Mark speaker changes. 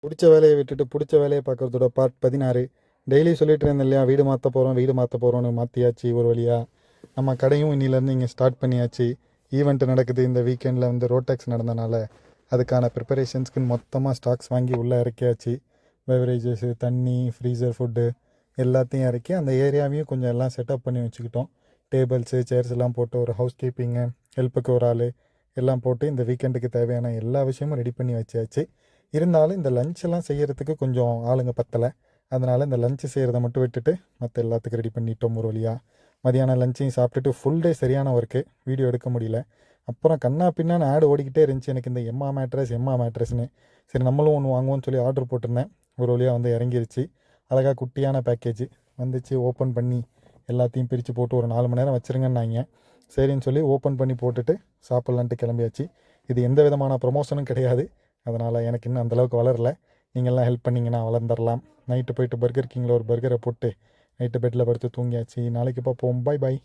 Speaker 1: பிடிச்ச வேலையை விட்டுட்டு பிடிச்ச வேலையை பார்க்குறதோட பார்ட் 16. டெய்லி சொல்லிட்டு இருந்தேன் இல்லையா, வீடு மாற்ற போகிறோம் வீடு மாற்ற போகிறோன்னு மாற்றியாச்சு ஒரு வழியாக. நம்ம கடையும் இன்னிலேருந்து இங்கே ஸ்டார்ட் பண்ணியாச்சு. ஈவெண்ட் நடக்குது இந்த வீக்கெண்டில், வந்து ரோடெக்ஸ் நடந்தனால அதுக்கான ப்ரிப்பரேஷன்ஸ்க்குன்னு மொத்தமாக ஸ்டாக்ஸ் வாங்கி உள்ளே இறக்கியாச்சு. பெவரேஜஸ்ஸு, தண்ணி, ஃப்ரீசர், ஃபுட்டு எல்லாத்தையும் இறக்கி அந்த ஏரியாவையும் கொஞ்சம் எல்லாம் செட்டப் பண்ணி வச்சுக்கிட்டோம். டேபிள்ஸு, சேர்ஸ் எல்லாம் போட்டு ஒரு ஹவுஸ் கீப்பிங்கு, ஹெல்ப்புக்கு ஒரு ஆள் எல்லாம் போட்டு இந்த வீக்கெண்டுக்கு தேவையான எல்லா விஷயமும் ரெடி பண்ணி வச்சாச்சு. இருந்தாலும் இந்த லஞ்செல்லாம் செய்கிறதுக்கு கொஞ்சம் ஆளுங்க பத்தலை. அதனால் இந்த லஞ்சு செய்கிறத மட்டும் விட்டுட்டு மற்ற எல்லாத்துக்கும் ரெடி பண்ணிட்டோம் ஒரு வழியாக. மதியானம் லஞ்சையும் சாப்பிட்டுட்டு ஃபுல் டே சரியான ஒர்க்கு, வீடியோ எடுக்க முடியல. அப்புறம் கண்ணா பின்னான்னு ஆடு ஓடிக்கிட்டே இருந்துச்சு எனக்கு, இந்த எம்மா மேட்ரஸ்னு. சரி நம்மளும் ஒன்று வாங்குவோம்னு சொல்லி ஆர்டர் போட்டிருந்தேன். ஒரு வழியாக வந்து இறங்கிருச்சு. அழகாக குட்டியான பேக்கேஜ் வந்துச்சு. ஓப்பன் பண்ணி எல்லாத்தையும் பிரித்து போட்டு ஒரு 4 மணி நேரம் வச்சுருங்கன்னாங்க. சரின்னு சொல்லி ஓப்பன் பண்ணி போட்டுட்டு சாப்பிட்லான்ட்டு கிளம்பியாச்சு. இது எந்த விதமான ப்ரொமோஷனும் கிடையாது. அதனால் எனக்கு இன்னும் அந்தளவுக்கு வளரல. நீங்கள்லாம் ஹெல்ப் பண்ணிங்கன்னா வளர்ந்துடலாம். நைட்டு போயிட்டு பர்கர் கிங்கில் ஒரு பர்கரை போட்டு நைட்டு பெட்டில் படுத்து தூங்கியாச்சு. நாளைக்கு பார்ப்போம். பாய் பாய்.